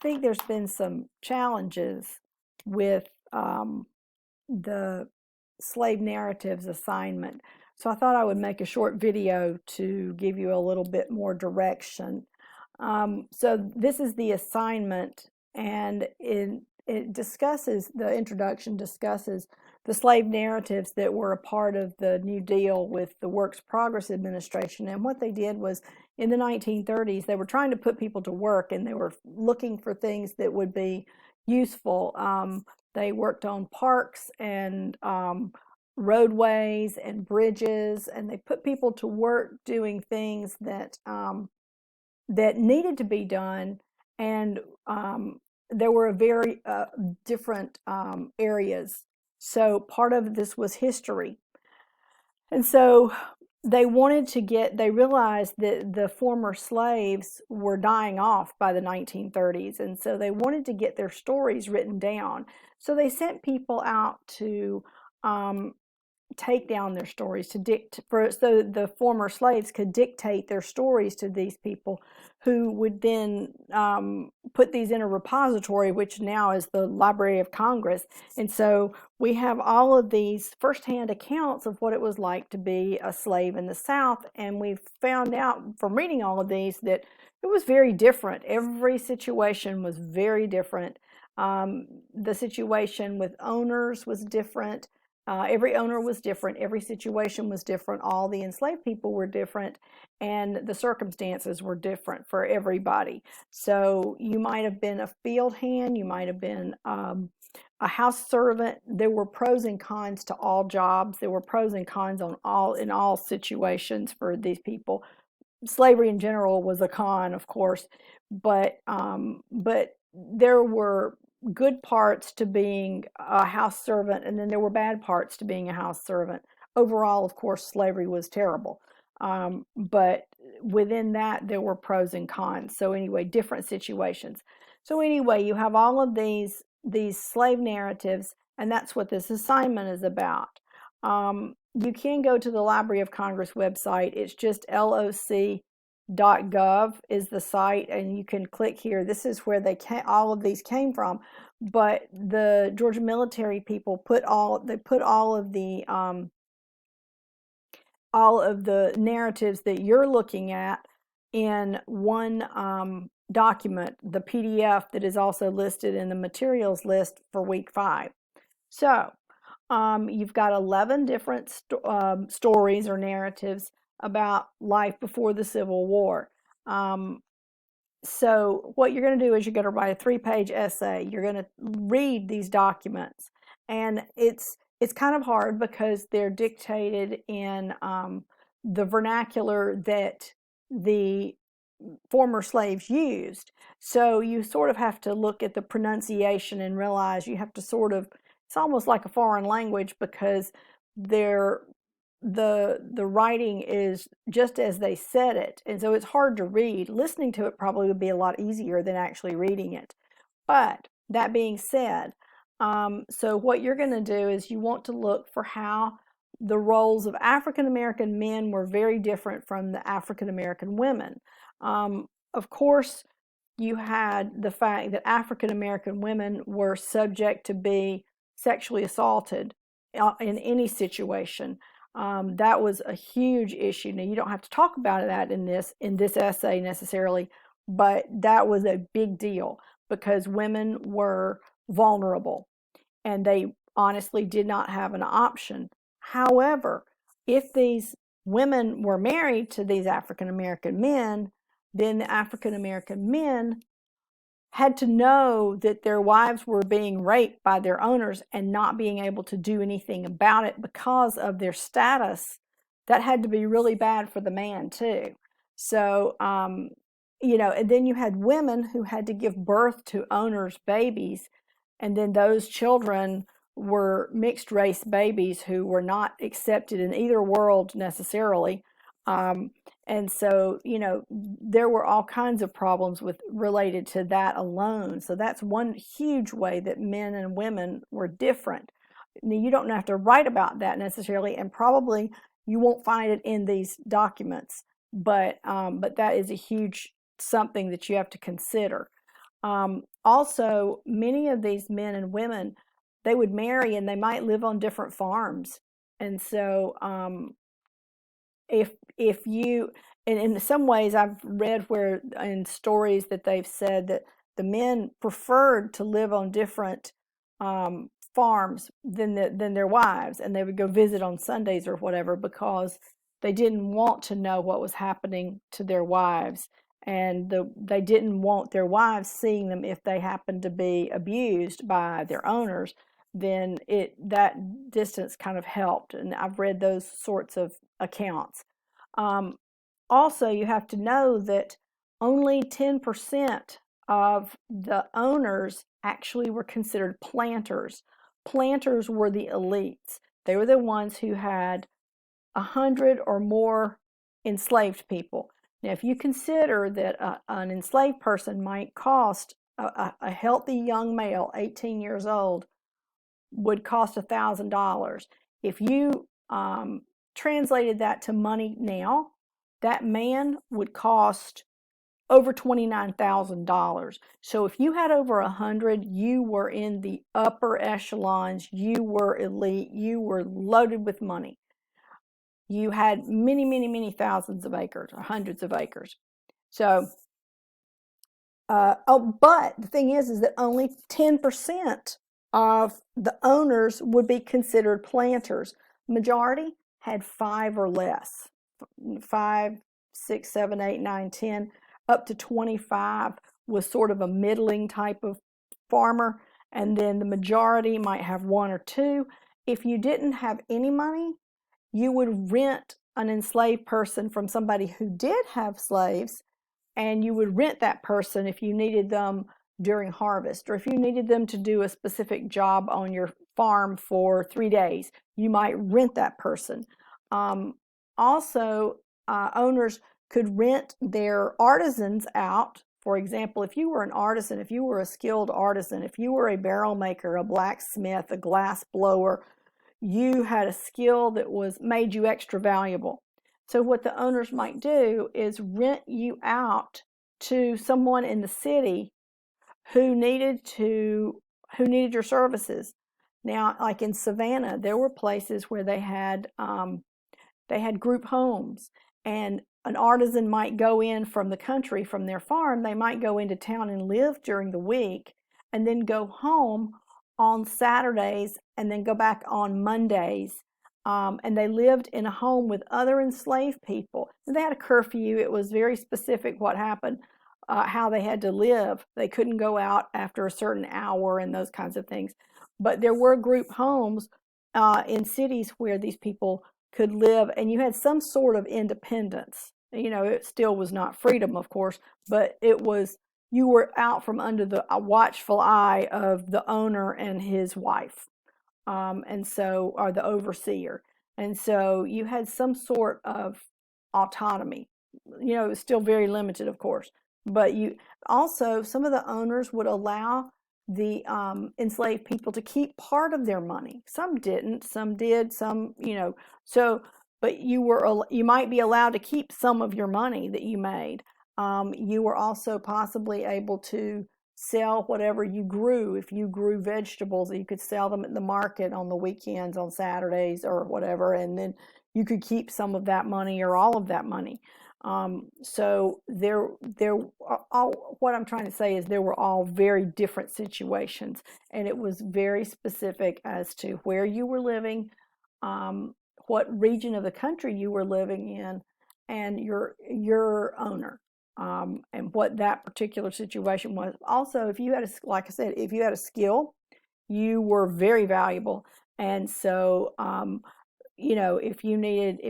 think there's been some challenges with the slave narratives assignment. So I thought I would make a short video to give you a little bit more direction. So this is the assignment, and it discusses, the introduction discusses the slave narratives that were a part of the New Deal with the Works Progress Administration. And what they did was, in the 1930s, they were trying to put people to work, and they were looking for things that would be useful. They worked on parks and roadways and bridges, and they put people to work doing things that that needed to be done, and there were very different areas. So part of this was history. And so they realized that the former slaves were dying off by the 1930s, and so they wanted to get their stories written down. So they sent people out to take down their stories, so the former slaves could dictate their stories to these people, who would then put these in a repository, which now is the Library of Congress. And so we have all of these firsthand accounts of what it was like to be a slave in the South, and we've found out from reading all of these that it was very different. Every situation was very different. The situation with owners was different. Every owner was different. Every situation was different. All the enslaved people were different, and the circumstances were different for everybody. So you might have been a field hand, you might have been a house servant. There were pros and cons to all jobs. There were pros and cons in all situations for these people. Slavery in general was a con, of course, but there were good parts to being a house servant, and then there were bad parts to being a house servant. Overall, of course, slavery was terrible, but within that there were pros and cons. So anyway, different situations. So anyway, you have all of these slave narratives, and that's what this assignment is about. You can go to the Library of Congress website. It's just loc.gov is the site, and you can click here. This is where all of these came from. But the Georgia military people put all of the narratives that you're looking at in one document, the PDF that is also listed in the materials list for week 5. So you've got 11 different stories or narratives about life before the Civil War. So what you're going to do is you're going to write a 3-page essay. You're going to read these documents, and it's kind of hard because they're dictated in the vernacular that the former slaves used. So you sort of have to look at the pronunciation and realize you have to it's almost like a foreign language, because the writing is just as they said it, and so it's hard to read. Listening to it probably would be a lot easier than actually reading it. But that being said, so what you're going to do is you want to look for how the roles of African American men were very different from the African American women. Of course, you had the fact that African American women were subject to be sexually assaulted in any situation. That was a huge issue. Now, you don't have to talk about that in this essay necessarily, but that was a big deal because women were vulnerable and they honestly did not have an option. However, if these women were married to these African American men, then the African American men had to know that their wives were being raped by their owners and not being able to do anything about it because of their status. That had to be really bad for the man too. So, and then you had women who had to give birth to owners' babies, and then those children were mixed race babies who were not accepted in either world necessarily. And so, there were all kinds of problems related to that alone. So that's one huge way that men and women were different. Now, you don't have to write about that necessarily, and probably you won't find it in these documents, but that is a huge something that you have to consider. Also, many of these men and women, they would marry and they might live on different farms. And so if you, and in some ways I've read where in stories that they've said that the men preferred to live on different farms than their wives, and they would go visit on Sundays or whatever because they didn't want to know what was happening to their wives, and they didn't want their wives seeing them if they happened to be abused by their owners. Then that distance kind of helped, and I've read those sorts of accounts. Um, Also, you have to know that only 10% of the owners actually were considered planters. Planters were the elites. They were the ones who had 100 or more enslaved people. Now, if you consider that an enslaved person might cost a healthy young male, 18 years old, would cost $1,000. If you translated that to money now, that man would cost over $29,000. So if you had over 100, you were in the upper echelons, you were elite, you were loaded with money. You had many, many, many thousands of acres or hundreds of acres. So, but the thing is that only 10% of the owners would be considered planters. Majority had 5 or less, 5, 6, 7, 8, 9, 10, up to 25 was sort of a middling type of farmer, and then the majority might have 1 or 2. If you didn't have any money, you would rent an enslaved person from somebody who did have slaves, and you would rent that person if you needed them during harvest, or if you needed them to do a specific job on your farm for 3 days, you might rent that person. Also, owners could rent their artisans out. For example, if you were an artisan, if you were a skilled artisan, if you were a barrel maker, a blacksmith, a glass blower, you had a skill that was made you extra valuable. So what the owners might do is rent you out to someone in the city who needed your services. Now, like in Savannah, there were places where they had group homes, and an artisan might go in from the country, from their farm. They might go into town and live during the week, and then go home on Saturdays, and then go back on Mondays. And they lived in a home with other enslaved people. And they had a curfew. It was very specific what happened, how they had to live. They couldn't go out after a certain hour and those kinds of things. But there were group homes in cities where these people could live, and you had some sort of independence. You know, it still was not freedom, of course, but it was, you were out from under the watchful eye of the owner and his wife, and so, or the overseer. And so you had some sort of autonomy. You know, it was still very limited, of course, but you also, some of the owners would allow the enslaved people to keep part of their money. Some didn't, some did, some, you know, so, but you might be allowed to keep some of your money that you made. You were also possibly able to sell whatever you grew. If you grew vegetables, you could sell them at the market on the weekends, on Saturdays or whatever, and then you could keep some of that money or all of that money. So what I'm trying to say is there were all very different situations, and it was very specific as to where you were living, what region of the country you were living in, and your owner, and what that particular situation was. Also, if you had like I said, if you had a skill, you were very valuable, and so you know, if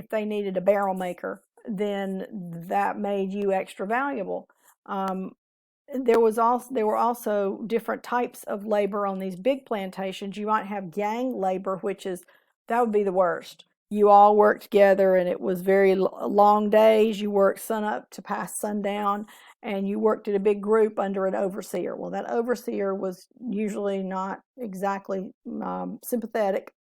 they needed a barrel maker, then that made you extra valuable. Um, there were also different types of labor on these big plantations. You might have gang labor, that would be the worst. You all worked together, and it was very long days. You worked sun up to past sundown, and you worked in a big group under an overseer. Well, that overseer was usually not exactly sympathetic,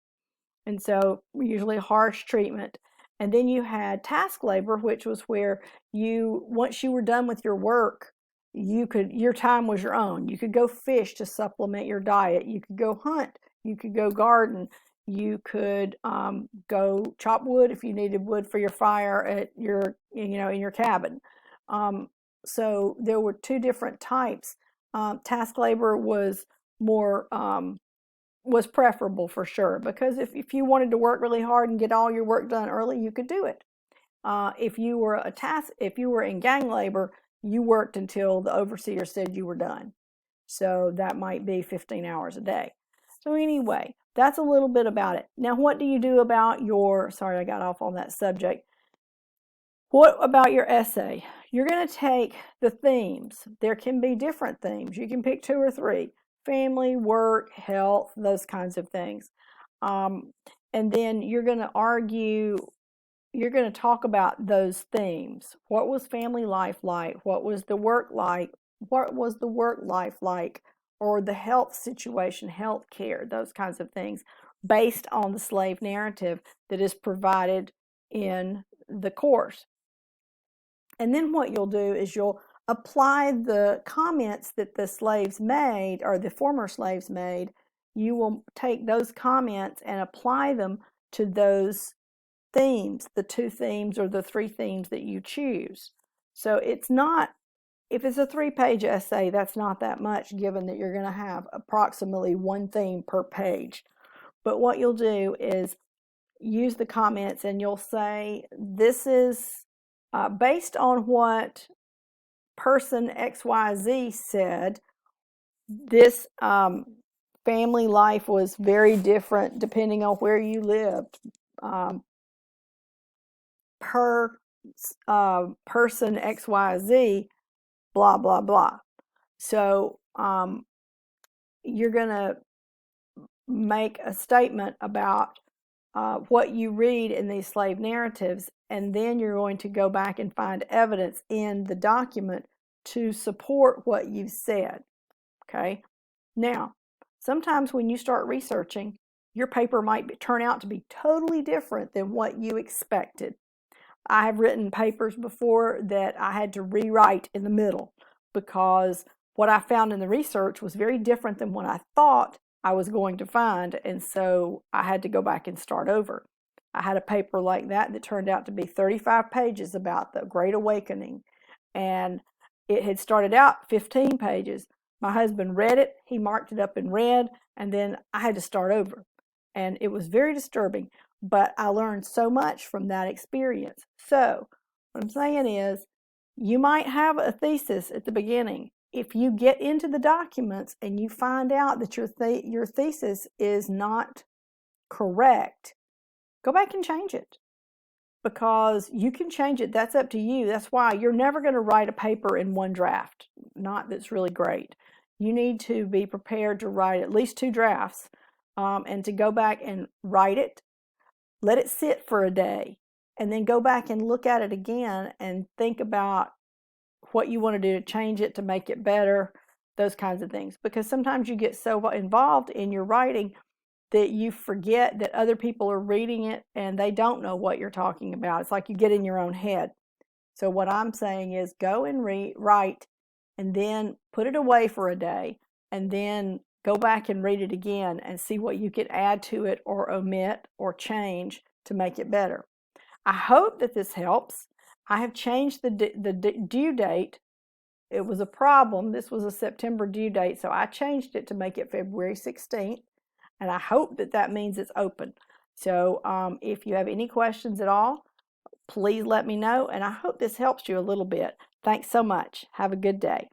and so usually harsh treatment. And then you had task labor, which was where once you were done with your work, your time was your own. You could go fish to supplement your diet. You could go hunt. You could go garden. You could go chop wood if you needed wood for your fire at your, in your cabin. So there were two different types. Task labor was more was preferable for sure, because if you wanted to work really hard and get all your work done early, you could do it. If you were in gang labor, you worked until the overseer said you were done. So that might be 15 hours a day. So anyway, that's a little bit about it. Now, what do you do about sorry, I got off on that subject. What about your essay? You're going to take the themes. There can be different themes. You can pick 2 or 3. Family, work, health, those kinds of things. And then you're going to argue, you're going to talk about those themes. What was family life like? What was the work like? What was the work life like? Or the health situation, health care, those kinds of things, based on the slave narrative that is provided in the course. And then what you'll do is you'll apply the comments that the slaves made, or the former slaves made. You will take those comments and apply them to those themes, the 2 themes or the 3 themes that you choose. So it's not, if it's a 3-page essay, that's not that much, given that you're going to have approximately 1 theme per page. But what you'll do is use the comments, and you'll say, this is based on what person XYZ said, this family life was very different depending on where you lived. Per person XYZ, blah, blah, blah. So you're going to make a statement about what you read in these slave narratives, and then you're going to go back and find evidence in the document to support what you've said. Okay? Now, sometimes when you start researching, your paper might turn out to be totally different than what you expected. I have written papers before that I had to rewrite in the middle because what I found in the research was very different than what I thought I was going to find, and so I had to go back and start over. I had a paper like that turned out to be 35 pages about the Great Awakening, and it had started out 15 pages. My husband read it, he marked it up in red, and then I had to start over. And it was very disturbing, but I learned so much from that experience. So what I'm saying is, you might have a thesis at the beginning. If you get into the documents and you find out that your thesis is not correct, go back and change it, because you can change it. That's up to you. That's why you're never going to write a paper in one draft, not that's really great. You need to be prepared to write at least 2 drafts, and to go back and write it, let it sit for a day, and then go back and look at it again and think about what you want to do to change it, to make it better, those kinds of things. Because sometimes you get so involved in your writing that you forget that other people are reading it and they don't know what you're talking about. It's like you get in your own head. So what I'm saying is, go and write, and then put it away for a day, and then go back and read it again and see what you could add to it or omit or change to make it better. I hope that this helps. I have changed the due date. It was a problem. This was a September due date, so I changed it to make it February 16th, and I hope that that means it's open. So if you have any questions at all, please let me know, and I hope this helps you a little bit. Thanks so much. Have a good day.